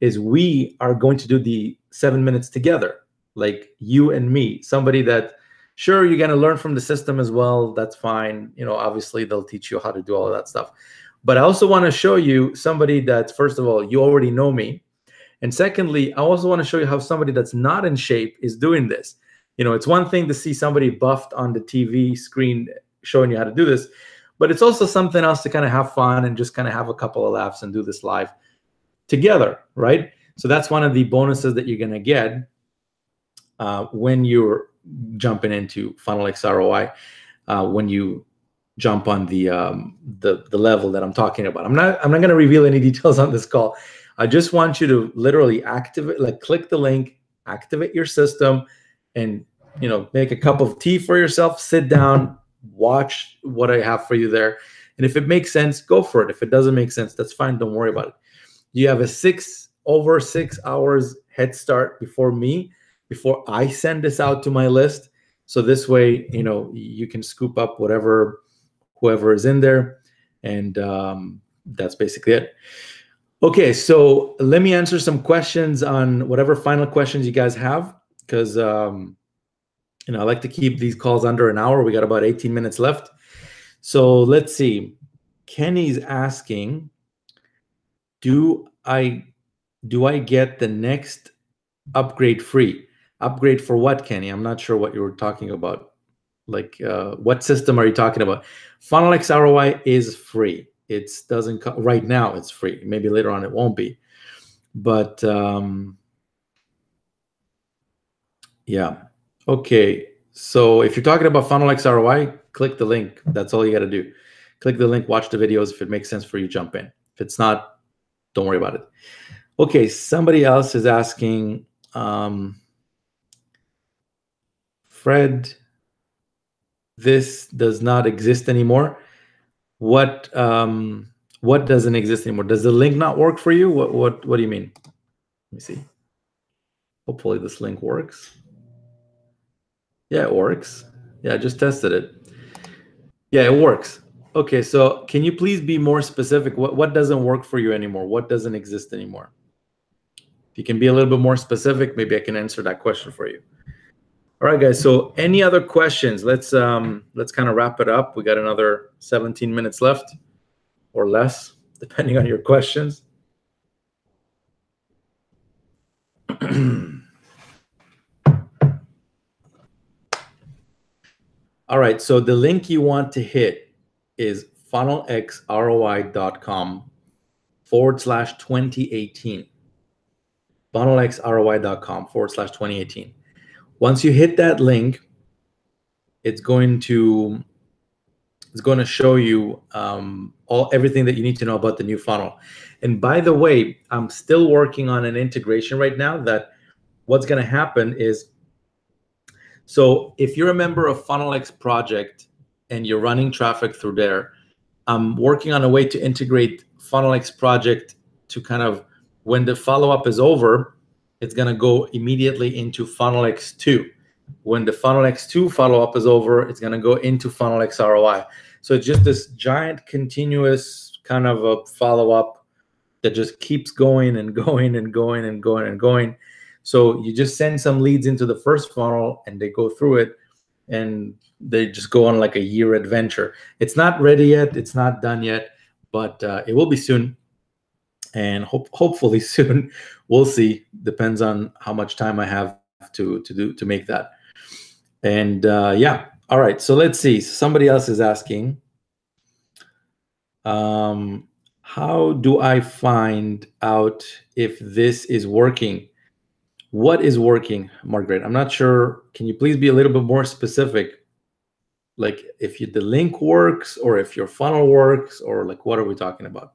Speaker 1: is we are going to do the 7 minutes together, like you and me. Somebody that, sure, you're going to learn from the system as well. That's fine. Obviously they'll teach you how to do all of that stuff. But I also want to show you somebody that, first of all, you already know me. And secondly, I also want to show you how somebody that's not in shape is doing this. It's one thing to see somebody buffed on the TV screen showing you how to do this, but it's also something else to kind of have fun and just kind of have a couple of laughs and do this live together, right? So that's one of the bonuses that you're going to get when you're jumping into FunnelX ROI, when you jump on the level that I'm talking about. I'm not going to reveal any details on this call. I just want you to literally activate, like click the link, activate your system, and make a cup of tea for yourself, sit down, watch what I have for you there. And if it makes sense, go for it. If it doesn't make sense, that's fine. Don't worry about it. You have a over 6 hours head start before me, before I send this out to my list. So this way, you can scoop up whoever is in there. And that's basically it. Okay, so let me answer some questions on whatever final questions you guys have, because I like to keep these calls under an hour. We got about 18 minutes left. So let's see. Kenny's asking, do I get the next upgrade free? Upgrade for what, Kenny? I'm not sure what you were talking about. Like, what system are you talking about? FunnelX ROI is free. It doesn't right now. It's free. Maybe later on it won't be. But yeah. Okay. So if you're talking about FunnelX ROI, click the link. That's all you got to do. Click the link. Watch the videos. If it makes sense for you, jump in. If it's not, don't worry about it. Okay. Somebody else is asking, Fred, this does not exist anymore. What doesn't exist anymore? Does the link not work for you? What do you mean? Let me see. Hopefully this link works. Yeah, it works. Yeah, I just tested it. Yeah, it works. Okay, so can you please be more specific? What doesn't work for you anymore? What doesn't exist anymore? If you can be a little bit more specific, maybe I can answer that question for you. All right, guys. So any other questions? Let's kind of wrap it up. We got another 17 minutes left or less, depending on your questions. All right. So the link you want to hit is funnelxroi.com/2018. funnelxroi.com/2018. Once you hit that link, it's going to show you everything that you need to know about the new funnel. And by the way, I'm still working on an integration right now that what's going to happen is, so if you're a member of FunnelX project and you're running traffic through there, I'm working on a way to integrate FunnelX project to kind of, when the follow-up is over, it's going to go immediately into FunnelX 2. When the FunnelX 2 follow-up is over, it's going to go into FunnelX ROI. So it's just this giant continuous kind of a follow-up that just keeps going and going and going and going and going. So you just send some leads into the first funnel and they go through it and they just go on like a year adventure. It's not ready yet. It's not done yet, but it will be soon. And hopefully soon. We'll see. Depends on how much time I have to make that. And yeah. All right. So let's see. Somebody else is asking, how do I find out if this is working? What is working, Margaret? I'm not sure. Can you please be a little bit more specific? Like if the link works or if your funnel works, or like what are we talking about?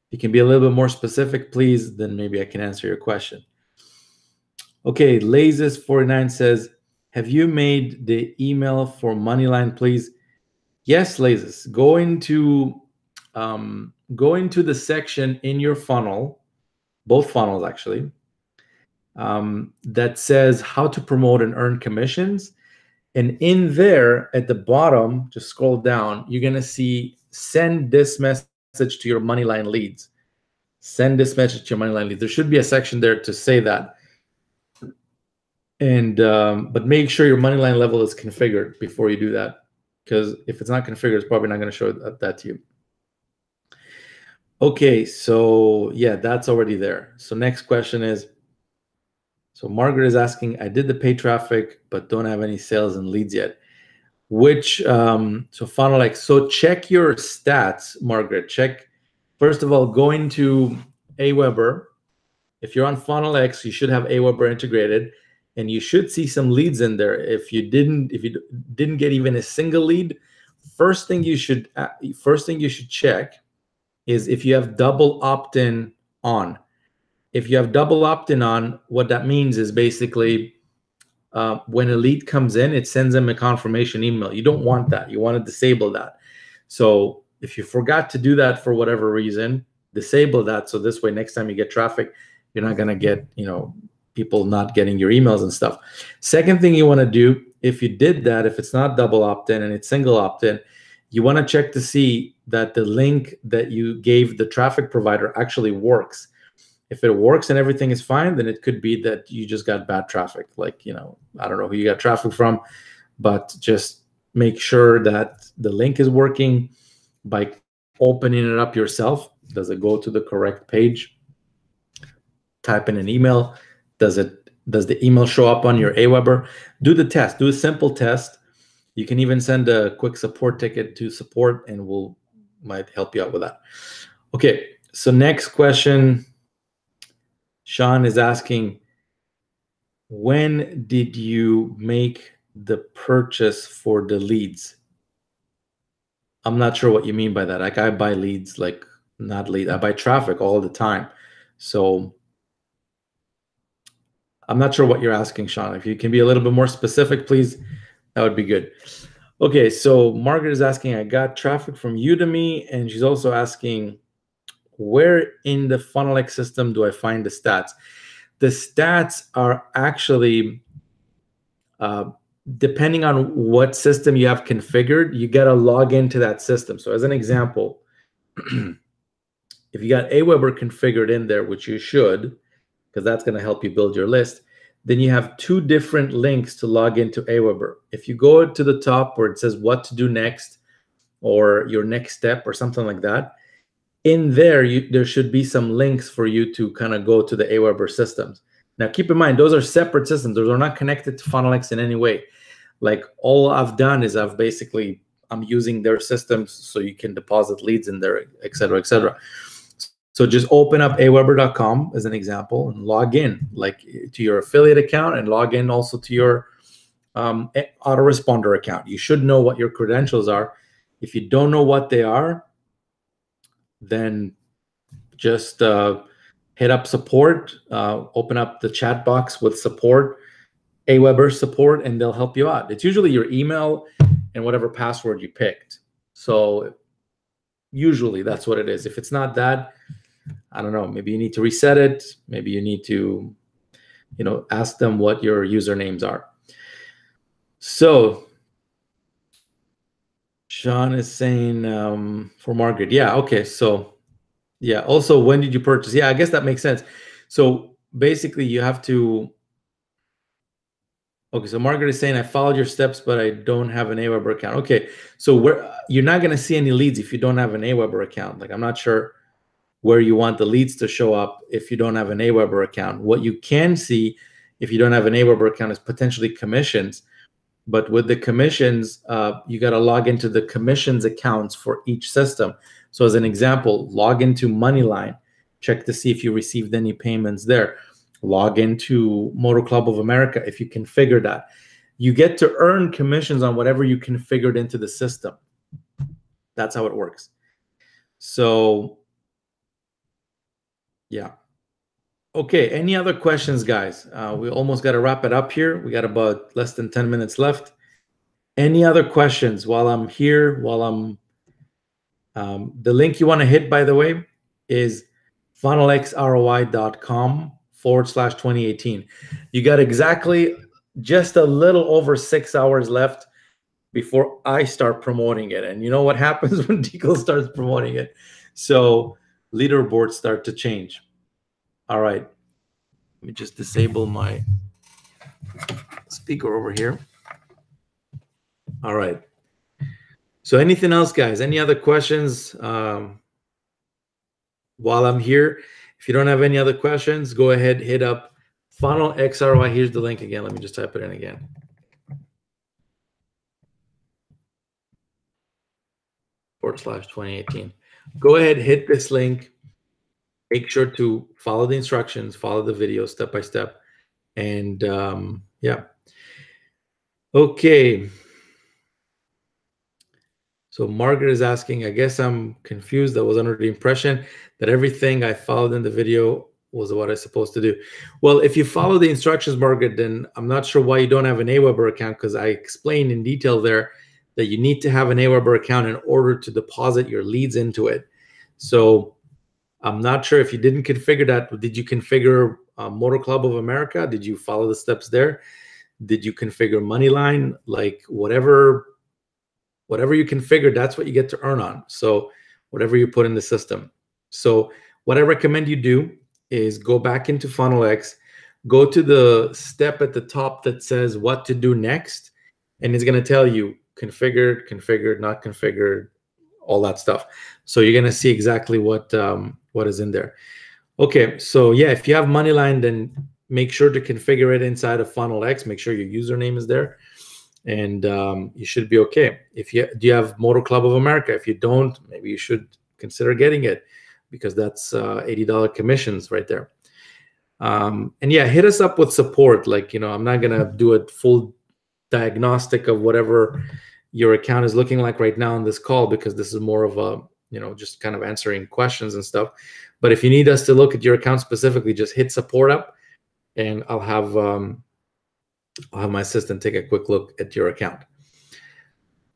Speaker 1: If you can be a little bit more specific, please, then maybe I can answer your question. Okay, Lazes49 says, have you made the email for Moneyline, please? Yes, Lazes. Go into the section in your funnel, both funnels actually, that says how to promote and earn commissions. And in there at the bottom, just scroll down, you're going to see send this message to your Moneyline leads. Send this message to your Moneyline leads. There should be a section there to say that. And but make sure your Moneyline level is configured before you do that, because if it's not configured, it's probably not going to show that to you. Okay, so yeah, that's already there. So next question is, so Margaret is asking, I did the paid traffic, but don't have any sales and leads yet. Which, so FunnelX, so check your stats, Margaret. Check, first of all, go into Aweber. If you're on FunnelX, you should have Aweber integrated, and you should see some leads in there. If you didn't get even a single lead, first thing you should check is if you have double opt-in on. If you have double opt-in on, what that means is basically when a lead comes in, it sends them a confirmation email. You don't want that. You want to disable that. So if you forgot to do that for whatever reason, disable that. So this way, next time you get traffic, you're not going to get, people not getting your emails and stuff. Second thing you want to do, if you did that, if it's not double opt-in and it's single opt-in, you want to check to see that the link that you gave the traffic provider actually works. If it works and everything is fine, then it could be that you just got bad traffic. Like, I don't know who you got traffic from, but just make sure that the link is working by opening it up yourself. Does it go to the correct page? Type in an email. Does the email show up on your Aweber? Do the test. Do a simple test. You can even send a quick support ticket to support, and might help you out with that. Okay, so next question. Sean is asking, when did you make the purchase for the leads? I'm not sure what you mean by that. Like, I buy leads, like not leads. I buy traffic all the time. So I'm not sure what you're asking, Sean. If you can be a little bit more specific, please, that would be good. Okay, so Margaret is asking, I got traffic from Udemy, and she's also asking, where in the FunnelX system do I find the stats? The stats are actually, depending on what system you have configured, you got to log into that system. So as an example, if you got Aweber configured in there, which you should, because that's going to help you build your list, then you have two different links to log into Aweber. If you go to the top where it says what to do next, or your next step, or something like that, in there, there should be some links for you to kind of go to the Aweber systems. Now, keep in mind, those are separate systems. Those are not connected to FunnelX in any way. Like, all I've done is I'm using their systems so you can deposit leads in there, et cetera, et cetera. So just open up aweber.com as an example and log in, like, to your affiliate account, and log in also to your autoresponder account. You should know what your credentials are. If you don't know what they are, then just hit up support, open up the chat box with support, Aweber support, and they'll help you out. It's usually your email and whatever password you picked. So usually that's what it is. If it's not that, I don't know, maybe you need to reset it. Maybe you need to, ask them what your usernames are. So Sean is saying, for Margaret, yeah, okay, so yeah, also, when did you purchase? Yeah, I guess that makes sense. So basically you have to, okay, so Margaret is saying, I followed your steps, but I don't have an Aweber account. Okay, so you're not going to see any leads if you don't have an Aweber account. Like, I'm not sure where you want the leads to show up if you don't have an Aweber account. What you can see if you don't have an Aweber account is potentially commissions. But with the commissions, you got to log into the commissions accounts for each system. So as an example, log into Moneyline, check to see if you received any payments there. Log into Motor Club of America if you configure that. You get to earn commissions on whatever you configured into the system. That's how it works. So yeah. Okay, any other questions, guys? We almost got to wrap it up here. We got about less than 10 minutes left. Any other questions while I'm here, the link you want to hit, by the way, is funnelxroi.com/2018. You got exactly just a little over 6 hours left before I start promoting it. And you know what happens when Deagle starts promoting it? So leaderboards start to change. All right. Let me just disable my speaker over here. All right. So anything else, guys? Any other questions while I'm here? If you don't have any other questions, go ahead, hit up FunnelXROI. Here's the link again. Let me just type it in again. /2018. Go ahead, hit this link. Make sure to follow the instructions, follow the video step by step. And yeah. Okay. So Margaret is asking, I guess I'm confused. I was under the impression that everything I followed in the video was what I was supposed to do. Well, if you follow the instructions, Margaret, then I'm not sure why you don't have an Aweber account, because I explained in detail there that you need to have an Aweber account in order to deposit your leads into it. So I'm not sure if you didn't configure that. Did you configure Motor Club of America? Did you follow the steps there? Did you configure Moneyline? Like whatever you configure, that's what you get to earn on. So whatever you put in the system. So what I recommend you do is go back into FunnelX, go to the step at the top that says what to do next, and it's going to tell you configured, not configured, all that stuff. So you're going to see exactly what is in there. Okay, so yeah, if you have Moneyline, then make sure to configure it inside of FunnelX. Make sure your username is there, and you should be okay. Do you have Motor Club of America? If you don't, maybe you should consider getting it, because that's $80 commissions right there. And yeah, hit us up with support. Like, I'm not gonna do a full diagnostic of whatever your account is looking like right now on this call, because this is more of a, just kind of answering questions and stuff. But if you need us to look at your account specifically, just hit support up, and I'll have my assistant take a quick look at your account.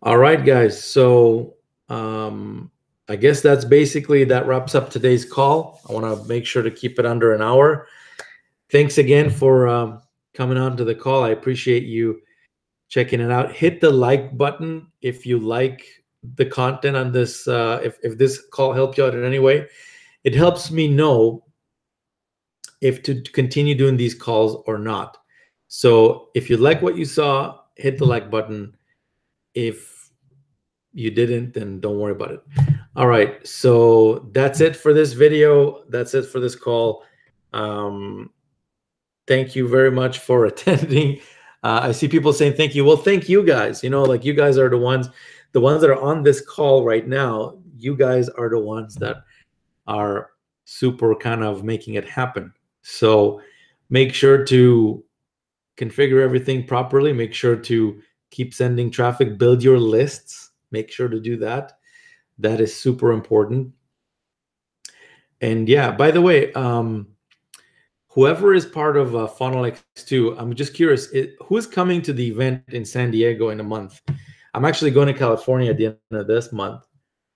Speaker 1: All right, guys. So I guess that wraps up today's call. I want to make sure to keep it under an hour. Thanks again for coming on to the call. I appreciate you checking it out. Hit the like button if you like the content on this. If this call helped you out in any way, it helps me know if to continue doing these calls or not. So if you like what you saw, hit the like button. If you didn't, then don't worry about it. All right, so that's it for this video. That's it for this call. Thank you very much for attending. I see people saying thank you. Well, thank you guys. Like, you guys are the ones that are on this call right now. You guys are the ones that are super kind of making it happen. So make sure to configure everything properly. Make sure to keep sending traffic, build your lists. Make sure to do that. That is super important. And yeah, by the way, whoever is part of FunnelX2, I'm just curious, who's coming to the event in San Diego in a month? I'm actually going to California at the end of this month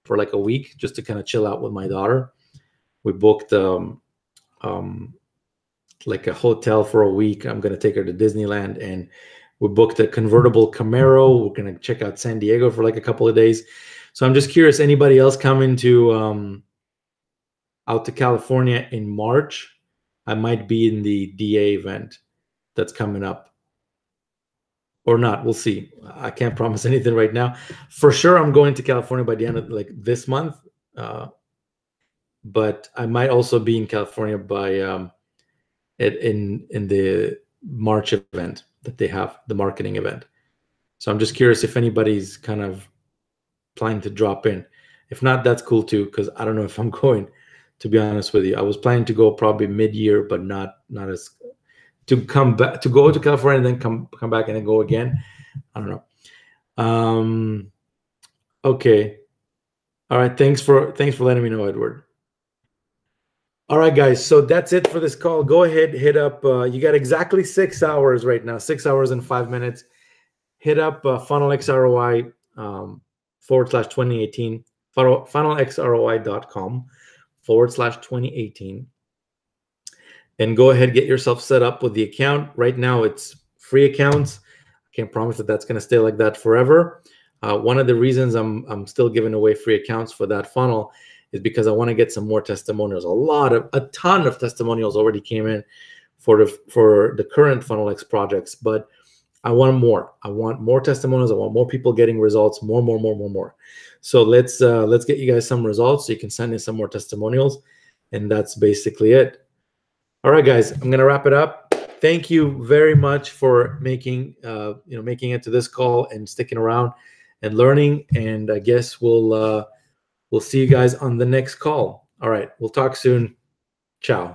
Speaker 1: for like a week, just to kind of chill out with my daughter. We booked like a hotel for a week. I'm going to take her to Disneyland, and we booked a convertible Camaro. We're going to check out San Diego for like a couple of days. So I'm just curious, anybody else coming to out to California in March? I might be in the DA event that's coming up, or not. We'll see. I can't promise anything right now. For sure, I'm going to California by the end of like this month, but I might also be in California by in the March event that they have, the marketing event. So I'm just curious if anybody's kind of planning to drop in. If not, that's cool too, because I don't know if I'm going. To be honest with you, I was planning to go probably mid-year, but not as to come back, to go to California and then come back and then go again. I don't know. Okay. All right. Thanks for letting me know, Edward. All right, guys. So that's it for this call. Go ahead, hit up. You got exactly 6 hours right now, 6 hours and 5 minutes. Hit up FunnelXROI /2018, funnelxroi.com/2018, and go ahead, get yourself set up with the account. Right now it's free accounts. I can't promise that that's going to stay like that forever. One of the reasons I'm still giving away free accounts for that funnel is because I want to get some more testimonials. A ton of testimonials already came in for the current FunnelX projects, but I want more. I want more testimonials. I want more people getting results. More. So let's get you guys some results so you can send in some more testimonials, and that's basically it. All right, guys, I'm gonna wrap it up. Thank you very much for making it to this call and sticking around and learning. And I guess we'll see you guys on the next call. All right, we'll talk soon. Ciao.